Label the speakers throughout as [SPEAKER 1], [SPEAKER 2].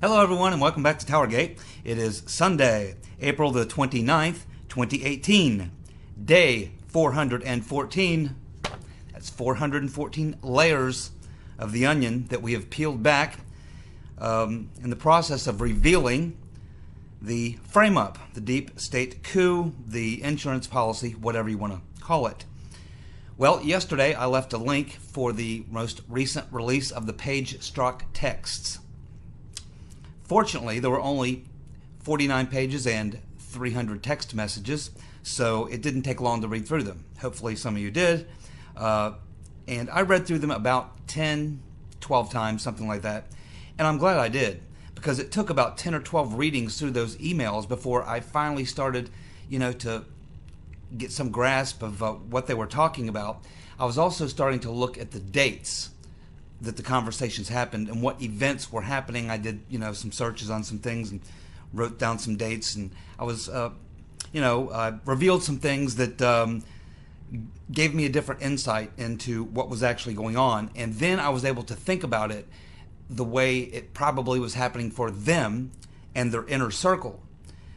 [SPEAKER 1] Hello everyone and welcome back to TowerGate. It is Sunday, April the 29th, 2018. Day 414. That's 414 layers of the onion that we have peeled back in the process of revealing the frame-up, the deep state coup, the insurance policy, whatever you want to call it. Well, yesterday I left a link for the most recent release of the Page and Strzok texts. Fortunately, there were only 49 pages and 300 text messages, so it didn't take long to read through them. Hopefully some of you did. And I read through them about 10, 12 times, something like that. And I'm glad I did, because it took about 10 or 12 readings through those emails before I finally started, to get some grasp of what they were talking about. I was also starting to look at the dates that the conversations happened and what events were happening. I did, some searches on some things and wrote down some dates, and I was, revealed some things that gave me a different insight into what was actually going on. And then I was able to think about it the way it probably was happening for them and their inner circle,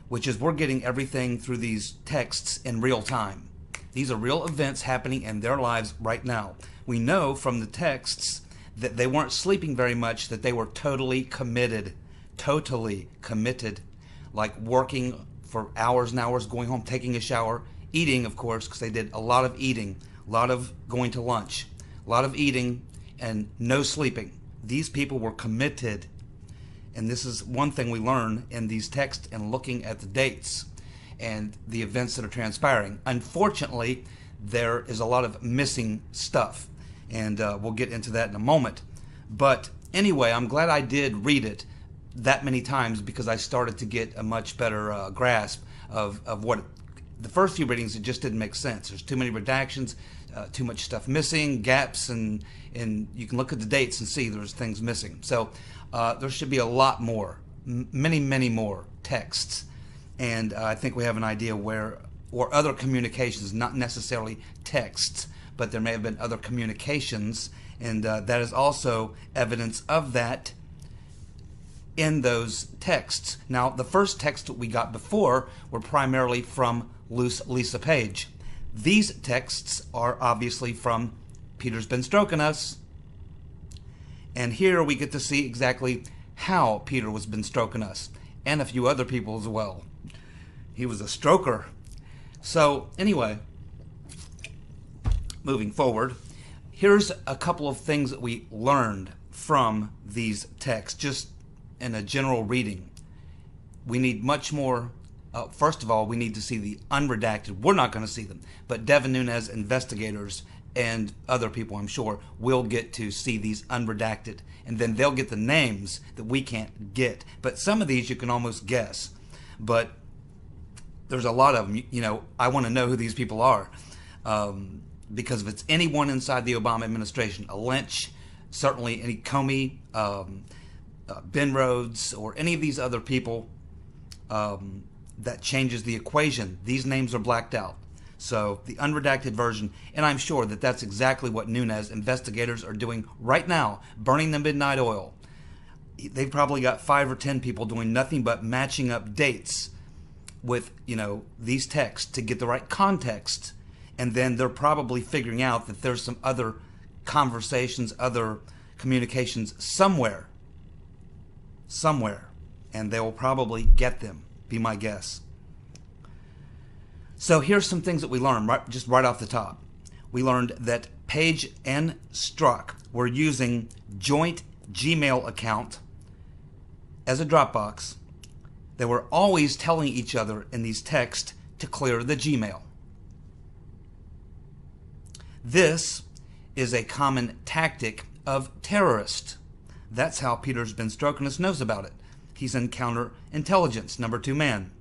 [SPEAKER 1] which is we're getting everything through these texts in real time. These are real events happening in their lives right now. We know from the texts that they weren't sleeping very much, that they were totally committed, like working for hours and hours, going home, taking a shower, eating, of course, because they did a lot of eating, a lot of going to lunch, a lot of eating, and no sleeping. These people were committed. And this is one thing we learn in these texts and looking at the dates and the events that are transpiring. Unfortunately, there is a lot of missing stuff, and we'll get into that in a moment. But anyway, I'm glad I did read it that many times, because I started to get a much better grasp of what the first few readings, it just didn't make sense. There's too many redactions, too much stuff missing, gaps, and you can look at the dates and see there's things missing. So there should be a lot more, many more texts, and I think we have an idea where, or other communications, not necessarily texts, but there may have been other communications, and that is also evidence of that in those texts. Now, the first text that we got before were primarily from Lisa Page. These texts are obviously from Peter's Been Stroking Us. And here we get to see exactly how Peter was been stroking us, and a few other people as well. He was a stroker. So anyway, moving forward, here's a couple of things that we learned from these texts, just in a general reading. We need much more. First of all, we need to see the unredacted. We're not going to see them, but Devin Nunes investigators and other people, I'm sure, will get to see these unredacted, and then they'll get the names that we can't get. But some of these you can almost guess, but there's a lot of them. I want to know who these people are, because if it's anyone inside the Obama administration, a Lynch, certainly any Comey, Ben Rhodes, or any of these other people, that changes the equation. These names are blacked out. So the unredacted version, and I'm sure that that's exactly what Nunes investigators are doing right now, burning the midnight oil. They've probably got 5 or 10 people doing nothing but matching up dates with, these texts to get the right context. And then they're probably figuring out that there's some other conversations, other communications somewhere. And they will probably get them, be my guess. So here's some things that we learned right off the top. We learned that Page and Strzok were using joint Gmail account as a Dropbox. They were always telling each other in these texts to clear the Gmail. This is a common tactic of terrorists. That's how Peter's Been Stroking Us knows about it. He's in counterintelligence, number 2 man.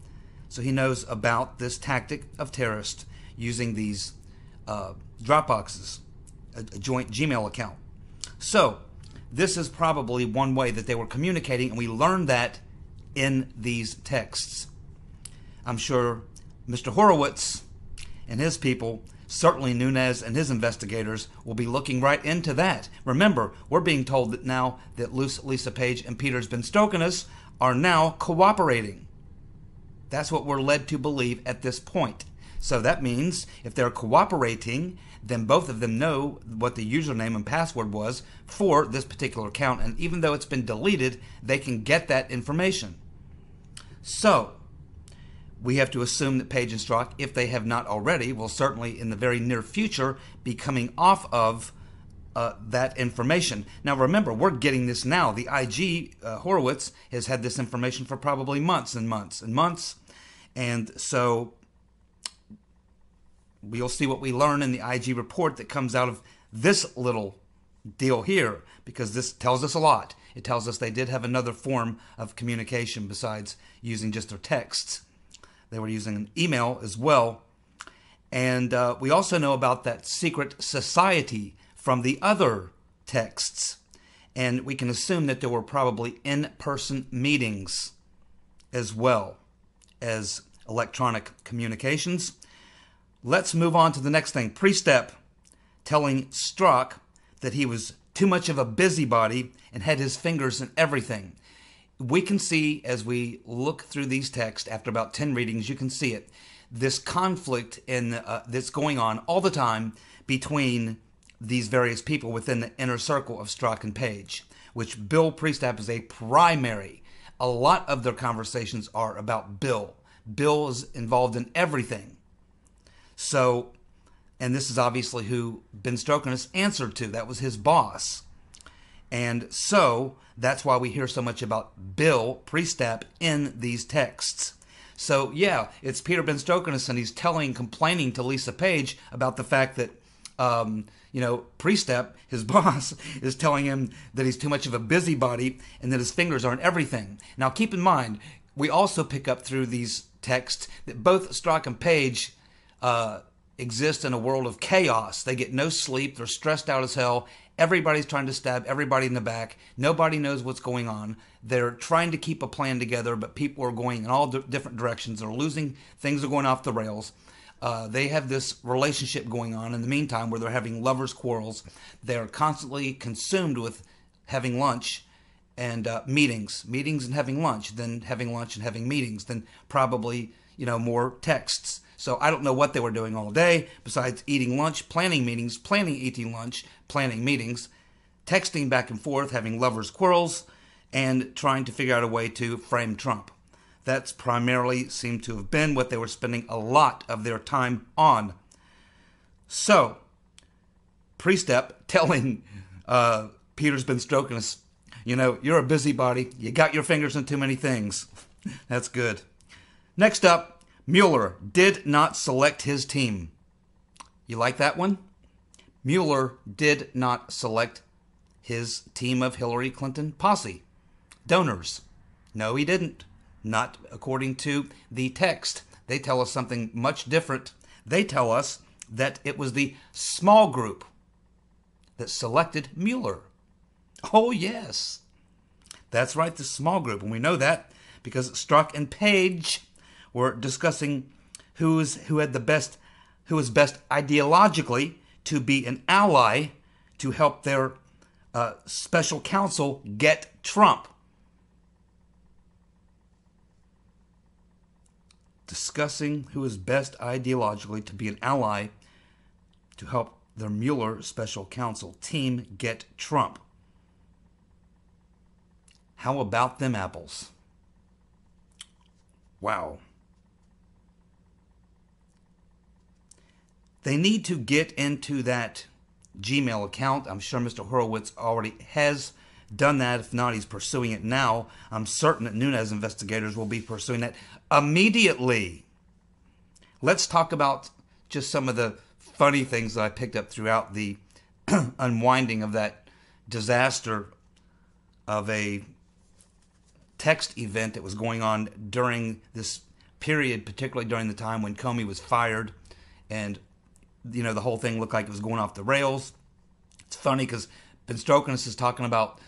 [SPEAKER 1] So he knows about this tactic of terrorists using these Dropboxes, a joint Gmail account. So this is probably one way that they were communicating, and we learned that in these texts. I'm sure Mr. Horowitz and his people certainly Nunes and his investigators will be looking right into that. Remember, we're being told that now that Lisa Page and Peter Strzok are now cooperating. That's what we're led to believe at this point. So that means if they're cooperating, then both of them know what the username and password was for this particular account. And even though it's been deleted, they can get that information. So we have to assume that Page and Strzok, if they have not already, will certainly in the very near future be coming off of that information. Now remember, we're getting this now. The IG, Horowitz, has had this information for probably months and months and months. And so we'll see what we learn in the IG report that comes out of this little deal here, because this tells us a lot. It tells us they did have another form of communication besides using just their texts. They were using an email as well. And we also know about that secret society from the other texts. And we can assume that there were probably in-person meetings as well as electronic communications. Let's move on to the next thing. Priestep telling Strzok that he was too much of a busybody and had his fingers in everything. We can see as we look through these texts, after about 10 readings, you can see it. This conflict that's going on all the time between these various people within the inner circle of Strzok and Page, which Bill Priestep is a primary. A lot of their conversations are about Bill. Bill is involved in everything. So, and this is obviously who Ben Strokenis answered to. That was his boss. And so, that's why we hear so much about Bill Priestep in these texts. So, yeah, it's Peter Ben Strokenis, and he's complaining to Lisa Page about the fact that, Priestep, his boss, is telling him that he's too much of a busybody and that his fingers aren't everything. Now, keep in mind, we also pick up through these texts that both Strzok and Page exist in a world of chaos. They get no sleep. They're stressed out as hell. Everybody's trying to stab everybody in the back. Nobody knows what's going on. They're trying to keep a plan together, but people are going in all different directions. They're losing. Things are going off the rails. They have this relationship going on in the meantime where they're having lovers' quarrels. They're constantly consumed with having lunch and meetings and having lunch, then having lunch and having meetings, then probably, more texts. So I don't know what they were doing all day besides eating lunch, planning meetings, planning eating lunch, planning meetings, texting back and forth, having lovers' quarrels, and trying to figure out a way to frame Trump. That's primarily seemed to have been what they were spending a lot of their time on. So, Priestep telling Peter's been stroking us, you're a busybody. You got your fingers in too many things. That's good. Next up, Mueller did not select his team. You like that one? Mueller did not select his team of Hillary Clinton posse. Donors. No, he didn't. Not according to the text. They tell us something much different. They tell us that it was the small group that selected Mueller. Oh, yes. That's right, the small group. And we know that because Strzok and Page were discussing who was best ideologically to be an ally to help their special counsel get Trump. Discussing who is best ideologically to be an ally to help their Mueller special counsel team get Trump. How about them apples? Wow. They need to get into that Gmail account. I'm sure Mr. Horowitz already has done that. If not, he's pursuing it now. I'm certain that Nunes investigators will be pursuing that immediately. Let's talk about just some of the funny things that I picked up throughout the unwinding of that disaster of a text event that was going on during this period, particularly during the time when Comey was fired, and the whole thing looked like it was going off the rails. It's funny because Ben Strokenis is talking about,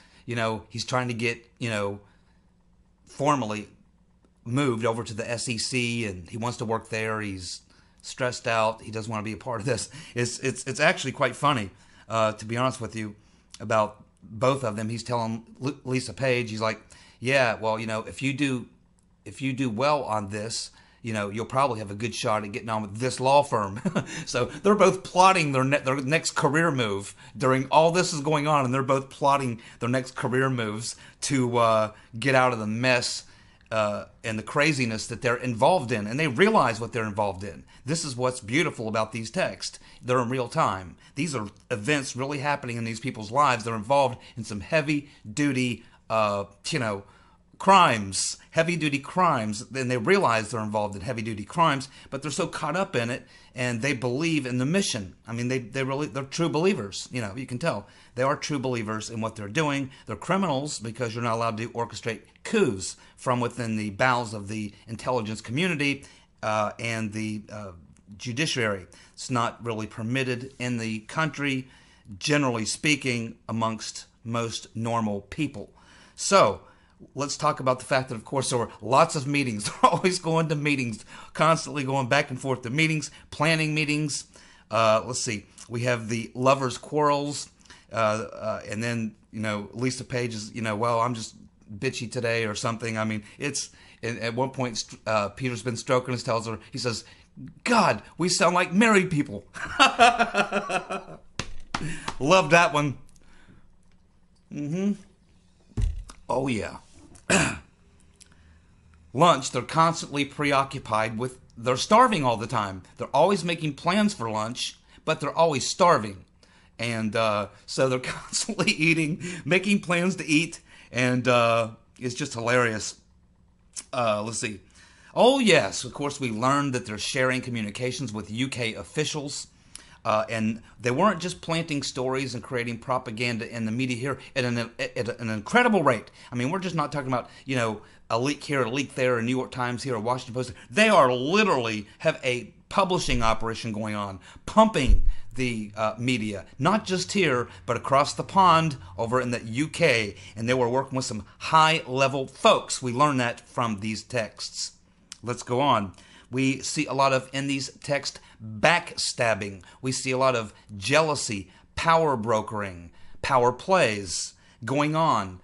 [SPEAKER 1] he's trying to get, formally moved over to the SEC, and he wants to work there. He's stressed out. He doesn't want to be a part of this. It's actually quite funny, to be honest with you, about both of them. He's telling Lisa Page, he's like, yeah, well, if you do well on this, you'll probably have a good shot at getting on with this law firm. So they're both plotting their next career move during all this is going on, and they're both plotting their next career moves to get out of the mess and the craziness that they're involved in. And they realize what they're involved in. This is what's beautiful about these texts. They're in real time. These are events really happening in these people's lives. They're involved in some heavy-duty, crimes, heavy-duty crimes. Then they realize they're involved in heavy-duty crimes, but they're so caught up in it, and they believe in the mission. I mean, they're true believers. You can tell they are true believers in what they're doing. They're criminals because you're not allowed to orchestrate coups from within the bowels of the intelligence community and the judiciary. It's not really permitted in the country, generally speaking, amongst most normal people. So let's talk about the fact that, of course, there were lots of meetings. They're always going to meetings, constantly going back and forth to meetings, planning meetings. Let's see. We have the lovers' quarrels. And then, Lisa Page is, well, I'm just bitchy today or something. I mean, at one point, Peter's been stroking us, tells her, he says, God, we sound like married people. Love that one. Oh, yeah. Lunch, they're constantly preoccupied with, they're starving all the time. They're always making plans for lunch, but they're always starving. And so they're constantly eating, making plans to eat, and it's just hilarious. Let's see. Oh, yes, of course, we learned that they're sharing communications with UK officials. And they weren't just planting stories and creating propaganda in the media here at an incredible rate. I mean, we're just not talking about, a leak here, a leak there, a New York Times here, a Washington Post. They are literally have a publishing operation going on, pumping the media, not just here, but across the pond over in the UK. And they were working with some high-level folks. We learned that from these texts. Let's go on. We see a lot of, in these texts, backstabbing. We see a lot of jealousy, power brokering, power plays going on.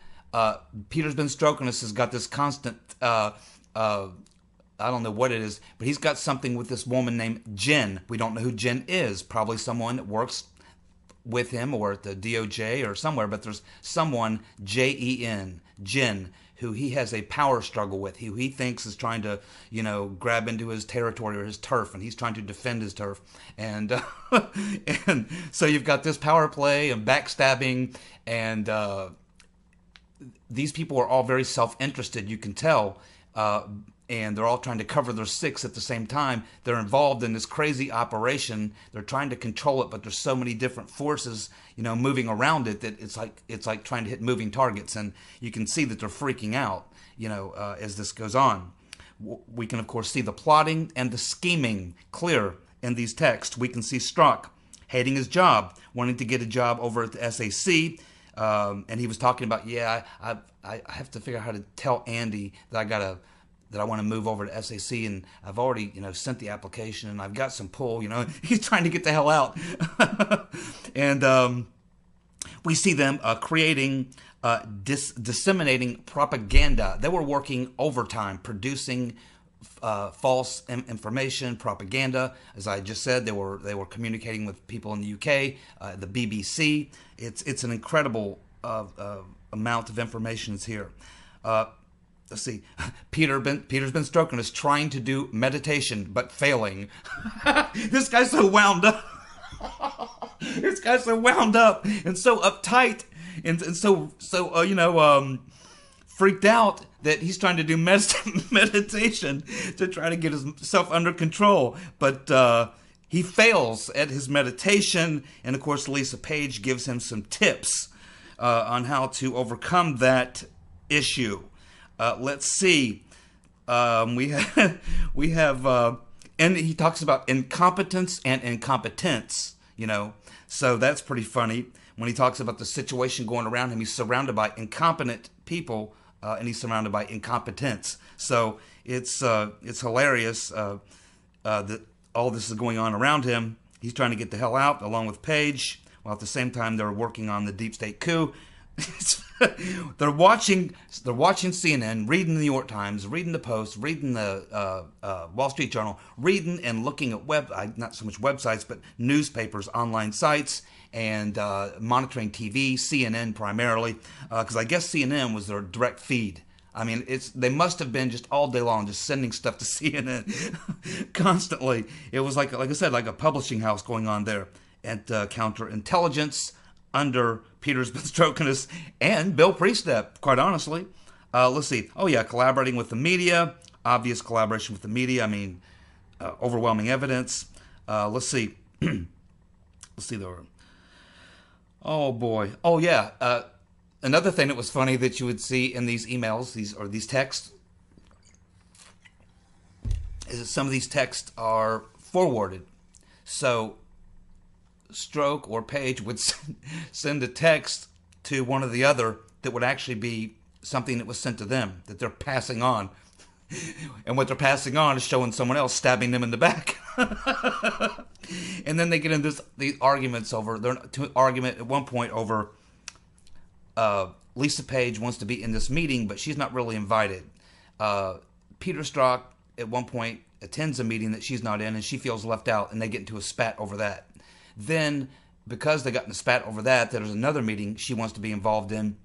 [SPEAKER 1] Peter's been stroking us, has got this constant, I don't know what it is, but he's got something with this woman named Jen. We don't know who Jen is. Probably someone that works with him or at the DOJ or somewhere, but there's someone, Jen, who he has a power struggle with, who he thinks is trying to, grab into his territory or his turf, and he's trying to defend his turf. And and so you've got this power play and backstabbing, and these people are all very self-interested, you can tell, and they're all trying to cover their six at the same time. They're involved in this crazy operation. They're trying to control it, but there's so many different forces, moving around it that it's like trying to hit moving targets, and you can see that they're freaking out, as this goes on. We can, of course, see the plotting and the scheming clear in these texts. We can see Strzok hating his job, wanting to get a job over at the SAC, and he was talking about, I have to figure out how to tell Andy that I want to move over to SAC, and I've already, sent the application, and I've got some pull, He's trying to get the hell out. And we see them creating, disseminating propaganda. They were working overtime, producing false information, propaganda. As I just said, they were communicating with people in the UK, the BBC. It's an incredible amount of information is here. Let's see. Peter's been stroking us, trying to do meditation but failing. This guy's so wound up. This guy's so wound up and so uptight and so freaked out that he's trying to do meditation to try to get himself under control. But he fails at his meditation, and of course Lisa Page gives him some tips on how to overcome that issue. Let's see. We have, and he talks about incompetence and incompetence, so that's pretty funny. When he talks about the situation going around him, he's surrounded by incompetent people, and he's surrounded by incompetence. So it's hilarious. all this is going on around him, he's trying to get the hell out along with Page, while at the same time they're working on the deep state coup. They're watching CNN, reading the New York Times, reading the Post, reading the Wall Street Journal, reading and looking at not so much websites, but newspapers, online sites, and monitoring TV, CNN primarily, because I guess CNN was their direct feed. I mean, they must have been just all day long just sending stuff to CNN constantly. It was like I said, like a publishing house going on there at Counterintelligence under Peter Strzok and Bill Priestep, quite honestly. Let's see. Oh, yeah, collaborating with the media. Obvious collaboration with the media. I mean, overwhelming evidence. Let's see. Let's see. Oh, boy. Oh, yeah. Another thing that was funny that you would see in these emails, these texts, is that some of these texts are forwarded. So Strzok or Page would send a text to one or the other that would actually be something that was sent to them, that they're passing on. And what they're passing on is showing someone else stabbing them in the back. And then they get into these arguments over, argument at one point over Lisa Page wants to be in this meeting, but she's not really invited. Peter Strzok at one point attends a meeting that she's not in, and she feels left out, and they get into a spat over that. Then, because they got in a spat over that, there's another meeting she wants to be involved in,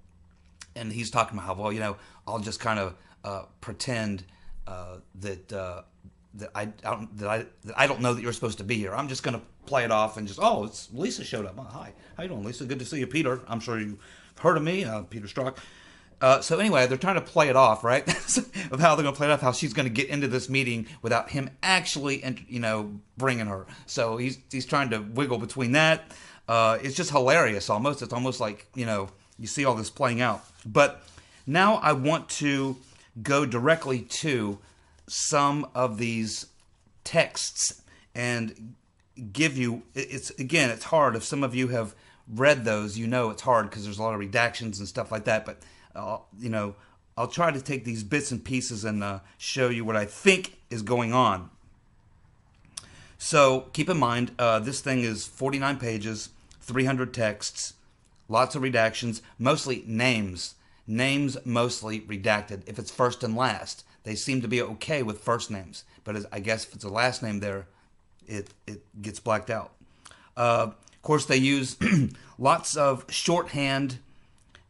[SPEAKER 1] and he's talking about how, well, I'll just kind of pretend that I don't know that you're supposed to be here. I'm just going to play it off and just, it's Lisa showed up. Oh, hi, how you doing, Lisa? Good to see you, Peter. I'm sure you've heard of me, Peter Strzok. So anyway, they're trying to play it off, right? Of how they're going to play it off, how she's going to get into this meeting without him actually, bringing her. So he's trying to wiggle between that. It's just hilarious almost. It's almost like, you see all this playing out. But now I want to go directly to some of these texts and give you, it's hard. If some of you have read those, it's hard because there's a lot of redactions and stuff like that. But I'll try to take these bits and pieces and show you what I think is going on. So keep in mind, this thing is 49 pages, 300 texts, lots of redactions, mostly names. Names mostly redacted. If it's first and last, they seem to be okay with first names. But I guess if it's a last name there, it gets blacked out. Of course, they use lots of shorthand,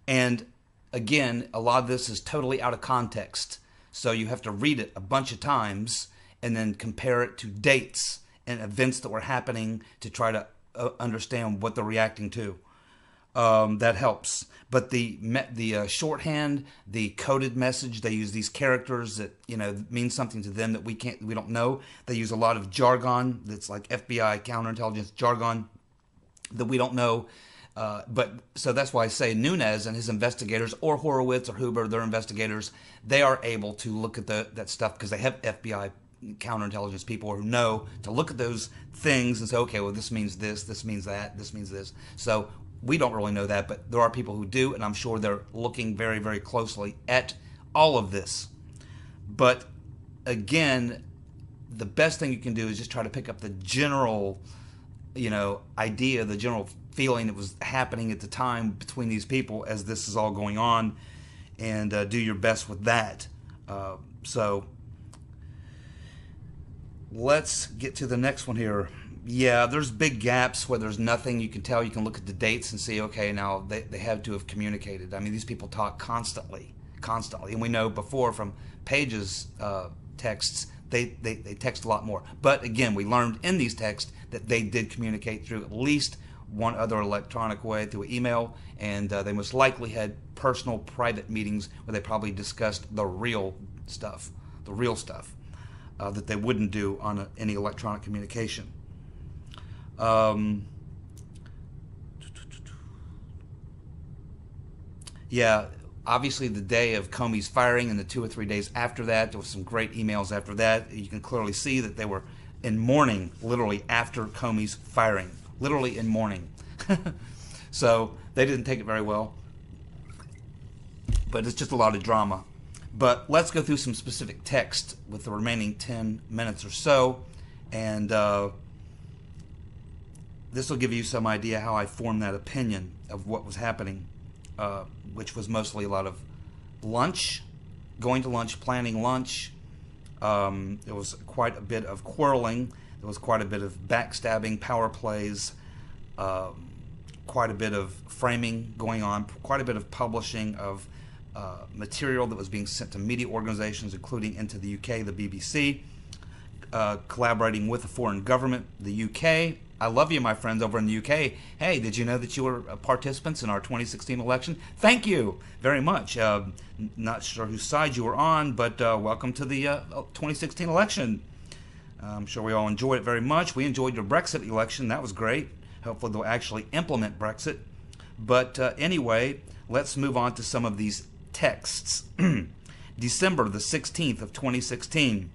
[SPEAKER 1] and again, a lot of this is totally out of context. So you have to read it a bunch of times and then compare it to dates and events that were happening to try to understand what they're reacting to. That helps. But the shorthand, the coded message, they use these characters that mean something to them that we don't know. They use a lot of jargon that's like FBI counterintelligence jargon that we don't know. But so that's why I say Nunes and his investigators, or Horowitz or Huber, their investigators, they are able to look at that stuff because they have FBI counterintelligence people who know to look at those things and say, okay, well, this means this means that, this means this. So we don't really know that, but there are people who do, and I'm sure they're looking very, very closely at all of this. But again, the best thing you can do is just try to pick up the general, idea, the general feeling that was happening at the time between these people as this is all going on, and do your best with that. So let's get to the next one here. Yeah, there's big gaps where there's nothing you can tell. You can look at the dates and see, okay, now they have to have communicated. I mean, these people talk constantly. And we know before from Page's texts, they text a lot more. But again, we learned in these texts that they did communicate through at least one other electronic way, through email, and they most likely had personal, private meetings where they probably discussed the real stuff that they wouldn't do on any electronic communication. Yeah, obviously the day of Comey's firing and the 2 or 3 days after that, there was some great emails after that. You can clearly see that they were in mourning, literally after Comey's firing, literally in mourning. So they didn't take it very well, but it's just a lot of drama. But let's go through some specific text with the remaining 10 minutes or so And this will give you some idea how I formed that opinion of what was happening, which was mostly a lot of lunch, going to lunch, planning lunch. There was quite a bit of quarreling. There was quite a bit of backstabbing, power plays, quite a bit of framing going on, quite a bit of publishing of material that was being sent to media organizations, including into the UK, the BBC, collaborating with a foreign government, the UK. I love you, my friends over in the UK. Hey, did you know that you were participants in our 2016 election? Thank you very much. Not sure whose side you were on, but welcome to the 2016 election. I'm sure we all enjoyed it very much. We enjoyed your Brexit election. That was great. Hopefully they'll actually implement Brexit. But anyway, let's move on to some of these texts. December the 16th of 2016.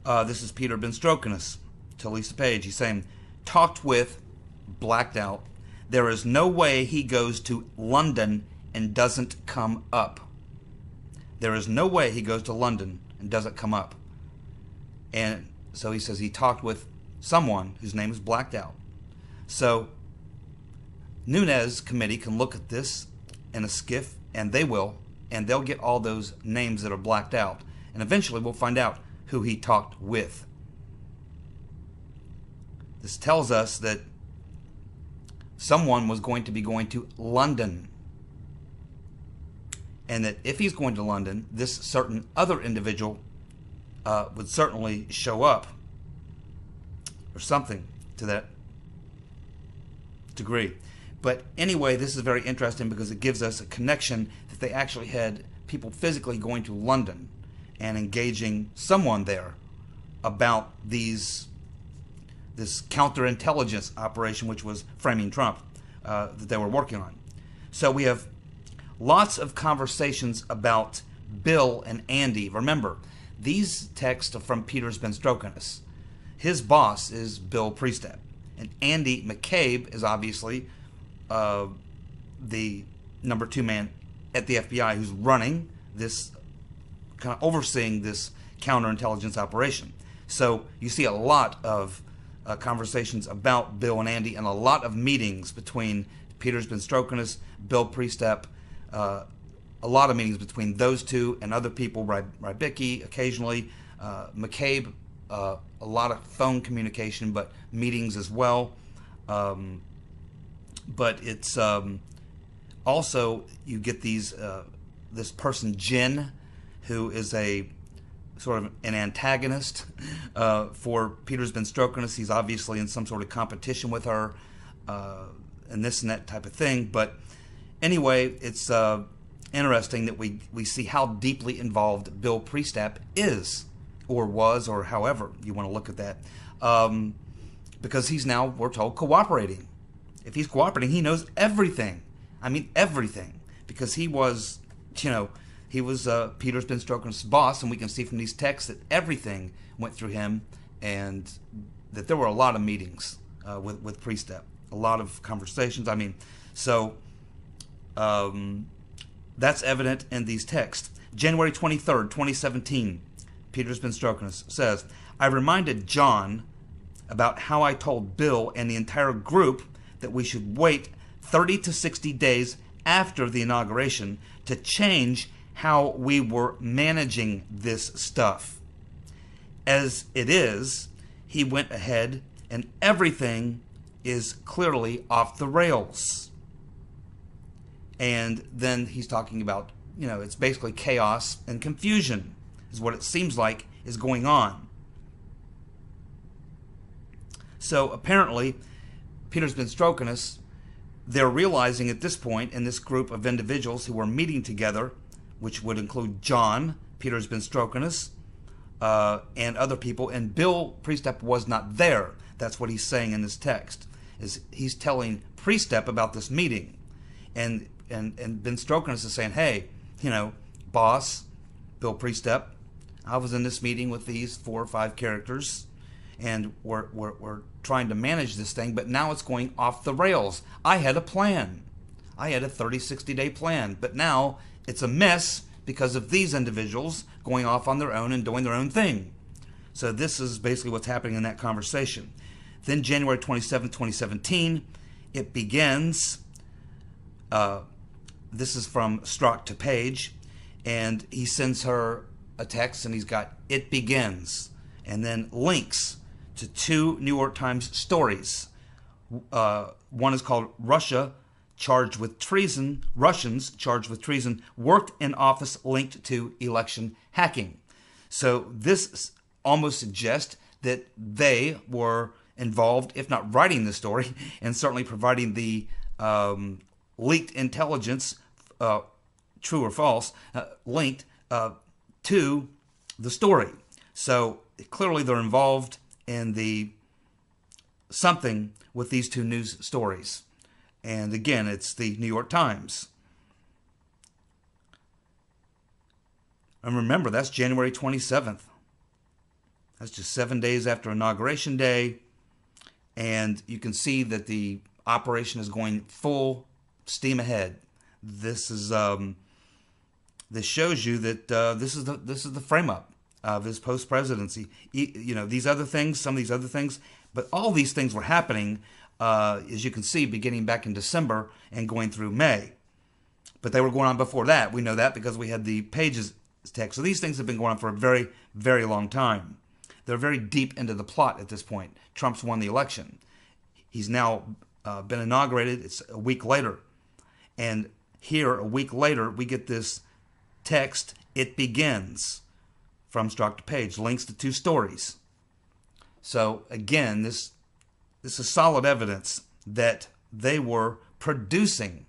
[SPEAKER 1] This is Peter Ben Strokinus to Lisa Page. He's saying, talked with, blacked out. There is no way he goes to London and doesn't come up. There is no way he goes to London and doesn't come up. And so he says he talked with someone whose name is blacked out. So Nunes committee can look at this in a skiff, and they will, and they'll get all those names that are blacked out. And eventually we'll find out who he talked with. This tells us that someone was going to be going to London. And that if he's going to London, this certain other individual would certainly show up. Or something to that degree. But anyway, this is very interesting because it gives us a connection that they actually had people physically going to London and engaging someone there about this counterintelligence operation, which was framing Trump, that they were working on. So we have lots of conversations about Bill and Andy. Remember, these texts are from Peter Ben Strokinus. His boss is Bill Priestap. And Andy McCabe is obviously the number 2 man at the FBI who's running this, kind of overseeing this counterintelligence operation. So you see a lot of conversations about Bill and Andy and a lot of meetings between Peter Ben Strokinus, Bill Priestap, a lot of meetings between those two and other people, Rybicki occasionally, McCabe, a lot of phone communication, but meetings as well. But it's also, you get this person, Jen, who is a sort of an antagonist for Peter Ben Strokinus. He's obviously in some sort of competition with her and this and that type of thing. But anyway, it's interesting that we see how deeply involved Bill Priestap is, or was, or however you want to look at that, because he's now, we're told, cooperating. If he's cooperating, he knows everything. I mean, everything, because he was, he was Peter Ben Strokinus' boss, and we can see from these texts that everything went through him, and that there were a lot of meetings with Priestap, a lot of conversations. I mean, so that's evident in these texts. January 23rd, 2017, Peter Ben Strokinus says, I reminded John about how I told Bill and the entire group that we should wait 30 to 60 days after the inauguration to change how we were managing this stuff. As it is, he went ahead and everything is clearly off the rails. And then he's talking about, it's basically chaos and confusion is what it seems like is going on. So apparently, Peter Ben Strokinus, they're realizing at this point in this group of individuals who were meeting together, which would include John, Peter Ben Strokinus, and other people, and Bill Priestap was not there. That's what he's saying in this text, is he's telling Priestap about this meeting. And Ben Strokinus is saying, hey, boss, Bill Priestap, I was in this meeting with these 4 or 5 characters, and we're trying to manage this thing, but now it's going off the rails. I had a plan. I had a 30, 60-day plan, but now it's a mess because of these individuals going off on their own and doing their own thing. So this is basically what's happening in that conversation. Then January 27, 2017, it begins. This is from Strzok to Page, and he sends her a text, and he's got "it begins," and then links to two New York Times stories. One is called Russians charged with treason, worked in office linked to election hacking. So this almost suggests that they were involved, if not writing the story, and certainly providing the leaked intelligence, true or false, linked to the story. So clearly they're involved in the something with these two news stories. And again, it's the New York Times. And remember, that's January 27th. That's just 7 days after Inauguration Day. And you can see that the operation is going full steam ahead. This is this shows you that this is the frame up of his post presidency. These other things, some of these other things, but all these things were happening, as you can see, beginning back in December and going through May. But they were going on before that. We know that because we had the Pages text. So these things have been going on for a very, very long time. They're very deep into the plot at this point. Trump's won the election. He's now been inaugurated. It's a week later. And here, a week later, we get this text, "It begins," from Strzok to Page, links to two stories. So again, this is solid evidence that they were producing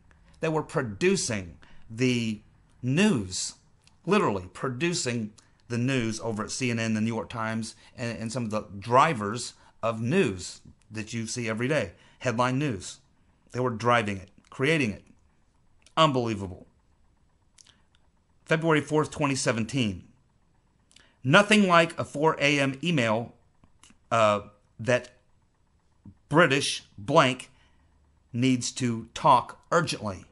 [SPEAKER 1] the news, literally producing the news over at CNN, the New York Times, and some of the drivers of news that you see every day. Headline news. They were driving it, creating it. Unbelievable. February 4th, 2017. Nothing like a 4 a.m. email that British blank needs to talk urgently.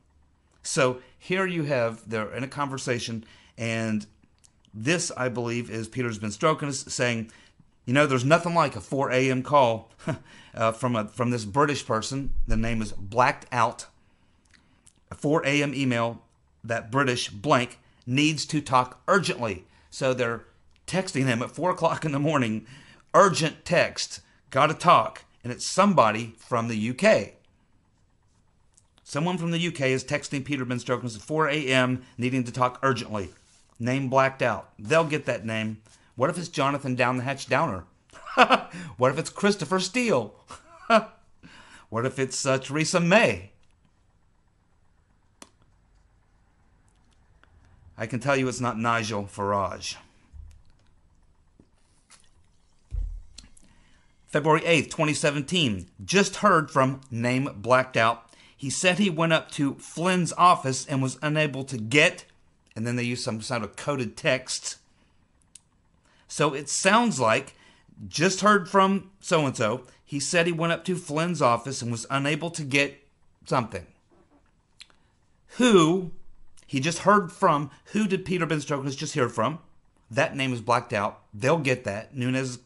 [SPEAKER 1] So here you have, they're in a conversation, and this, I believe, is Peter's been stroking us, saying, there's nothing like a 4 a.m. call from this British person. The name is blacked out. A 4 a.m. email that British blank needs to talk urgently. So they're texting him at 4 o'clock in the morning, urgent text, gotta talk, and it's somebody from the UK. Someone from the UK is texting Peter Ben Strokens at 4 a.m. needing to talk urgently. Name blacked out. They'll get that name. What if it's Jonathan Down the Hatch Downer? What if it's Christopher Steele? What if it's Theresa May? I can tell you it's not Nigel Farage. February 8th, 2017. Just heard from name blacked out. He said he went up to Flynn's office and was unable to get, and then they use some sort of coded text. So it sounds like, just heard from so-and-so, he said he went up to Flynn's office and was unable to get something. Who, he just heard from, who did Peter Ben Strokens just hear from? That name is blacked out. They'll get that. Nunez's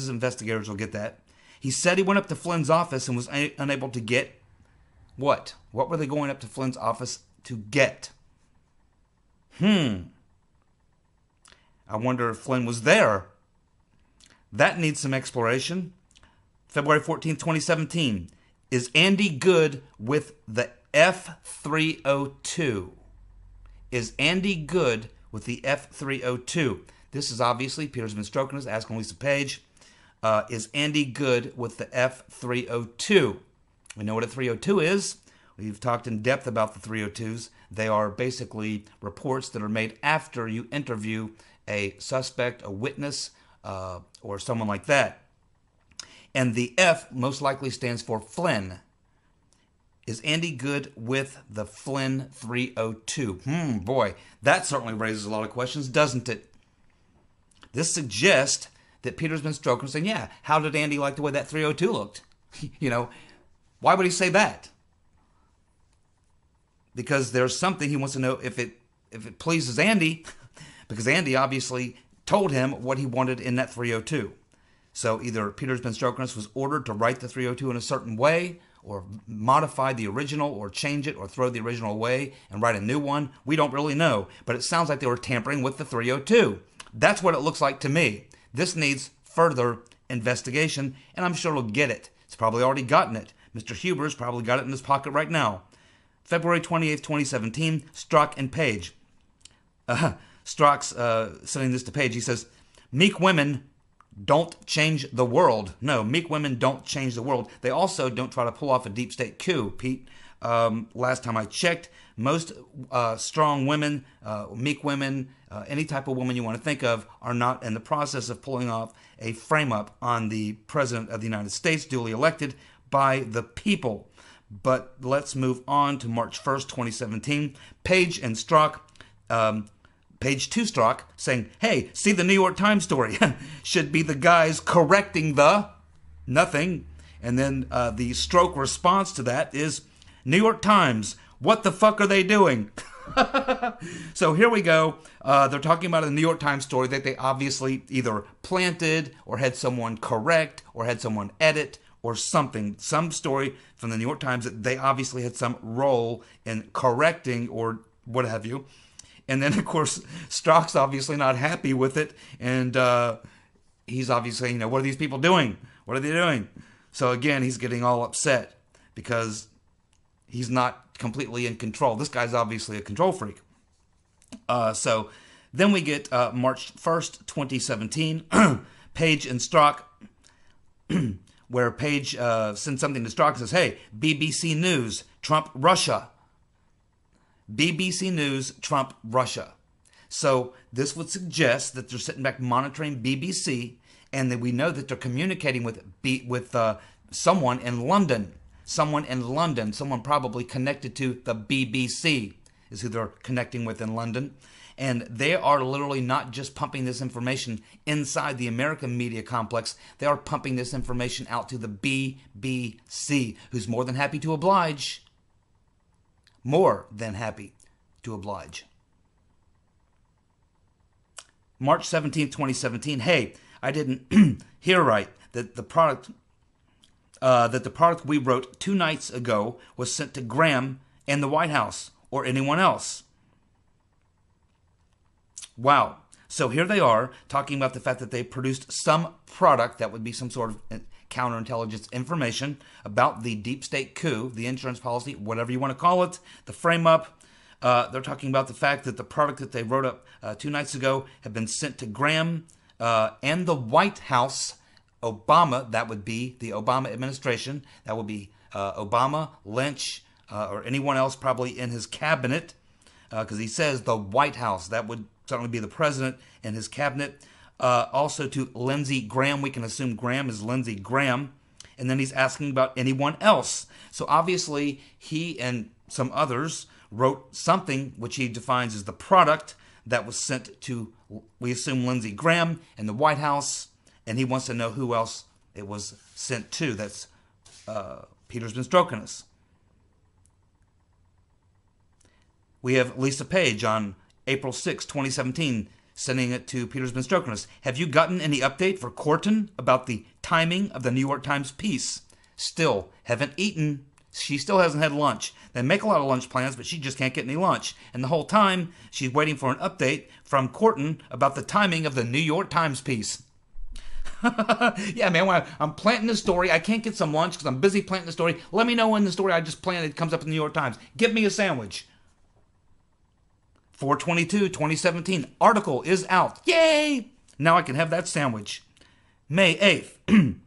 [SPEAKER 1] investigators will get that. He said he went up to Flynn's office and was unable to get what? What were they going up to Flynn's office to get? I wonder if Flynn was there. That needs some exploration. February 14th, 2017. Is Andy good with the F-302? Is Andy good with the F-302? This is obviously Peter's been stroking us, asking Lisa Page. Is Andy good with the F-302? We know what a 302 is. We've talked in depth about the 302s. They are basically reports that are made after you interview a suspect, a witness, or someone like that. And the F most likely stands for Flynn. Is Andy good with the Flynn 302? Boy, that certainly raises a lot of questions, doesn't it? This suggests that Peter's been stroking, saying, yeah, how did Andy like the way that 302 looked? Why would he say that? Because there's something he wants to know if it pleases Andy, because Andy obviously told him what he wanted in that 302. So either Peter's been stroking us was ordered to write the 302 in a certain way, or modify the original, or change it, or throw the original away and write a new one. We don't really know, but it sounds like they were tampering with the 302. That's what it looks like to me. This needs further investigation, and I'm sure it'll get it. It's probably already gotten it. Mr. Huber's probably got it in his pocket right now. February 28th, 2017, Strzok and Page. Strzok's sending this to Page. He says, meek women don't change the world. No, meek women don't change the world. They also don't try to pull off a deep state coup, Pete. Last time I checked, most strong women, meek women, any type of woman you want to think of, are not in the process of pulling off a frame-up on the President of the United States, duly elected by the people. But let's move on to March 1st, 2017. Page and Strzok, Page to Strzok, saying, hey, see the New York Times story. Should be the guys correcting the nothing. And then the Strzok response to that is, New York Times, what the fuck are they doing? So here we go. They're talking about a New York Times story that they obviously either planted or had someone correct or had someone edit or something. Some story from the New York Times that they obviously had some role in correcting or what have you. And then, of course, Strzok's obviously not happy with it. And he's obviously, what are these people doing? What are they doing? So again, he's getting all upset because he's not completely in control. This guy's obviously a control freak. So then we get March 1st, 2017, Page and Strzok, where Page sends something to Strzok and says, hey, BBC News, Trump, Russia. BBC News, Trump, Russia. So this would suggest that they're sitting back monitoring BBC, and that we know that they're communicating with someone in London. Someone probably connected to the BBC is who they're connecting with in London. And they are literally not just pumping this information inside the American media complex. They are pumping this information out to the BBC, who's more than happy to oblige. More than happy to oblige. March 17th, 2017. Hey, I didn't hear right that the product we wrote 2 nights ago was sent to Graham and the White House or anyone else. Wow. So here they are talking about the fact that they produced some product that would be some sort of counterintelligence information about the deep state coup, the insurance policy, whatever you want to call it, the frame up. They're talking about the fact that the product that they wrote up 2 nights ago had been sent to Graham and the White House. Obama, that would be the Obama administration. That would be Obama, Lynch, or anyone else probably in his cabinet, because he says the White House. That would certainly be the president and his cabinet. Also to Lindsey Graham. We can assume Graham is Lindsey Graham. And then he's asking about anyone else. So obviously he and some others wrote something which he defines as the product that was sent to, we assume, Lindsey Graham and the White House. And he wants to know who else it was sent to. That's Peter's been stroking us. We have Lisa Page on April 6, 2017, sending it to Peter's been stroking us. Have you gotten any update for Corton about the timing of the New York Times piece? Still haven't eaten. She still hasn't had lunch. They make a lot of lunch plans, but she just can't get any lunch. And the whole time, she's waiting for an update from Corton about the timing of the New York Times piece. Yeah, man, when I'm planting the story, I can't get some lunch because I'm busy planting the story. Let me know when the story I just planted comes up in the New York Times. Give me a sandwich. 4/22/2017. Article is out. Yay! Now I can have that sandwich. May 8th.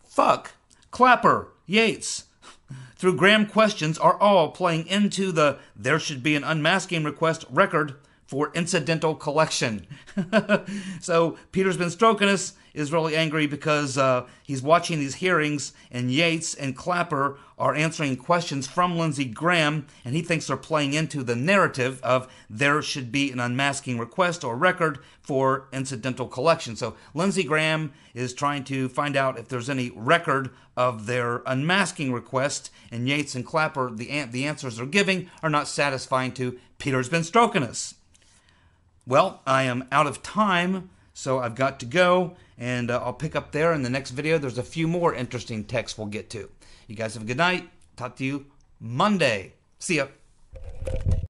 [SPEAKER 1] Fuck. Clapper. Yates. Through Graham questions are all playing into the there should be an unmasking request record for incidental collection. So Peter's been stroking us, is really angry because he's watching these hearings and Yates and Clapper are answering questions from Lindsey Graham, and he thinks they're playing into the narrative of there should be an unmasking request or record for incidental collection. So Lindsey Graham is trying to find out if there's any record of their unmasking request, and Yates and Clapper, the answers they're giving are not satisfying to Peter's been stroking us. Well, I am out of time, so I've got to go, and I'll pick up there in the next video. There's a few more interesting texts we'll get to. You guys have a good night. Talk to you Monday. See ya.